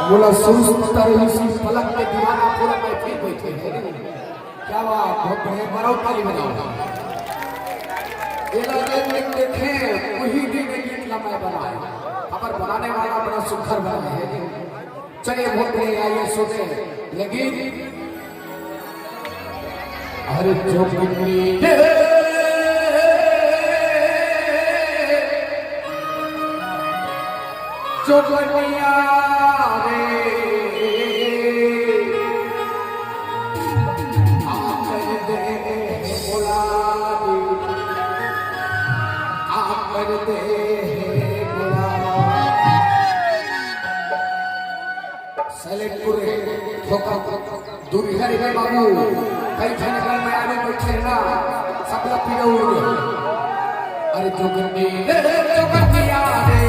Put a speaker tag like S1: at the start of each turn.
S1: बोला सुस्त इसी पलक के दीवाना पूरा बैठे बैठे हैं। क्या बात, बहुत बढ़िया, बड़ा ताली बजाओ। ये लोग देखे वही दिन गीत लम्बा बनाया, खबर बनाने वाला बड़ा सुखर बना है। चलिए बहुत बढ़िया, आइए सोचे लेकिन अरे जो बनिया रे आकर दे बोला आकर दे बोला सलेटपुर ठोका दूरी हरी है बाबू, कई जगह में आने बैठे ना सब लोग पीड़ा उड़ गए। अरे जो बनिया रे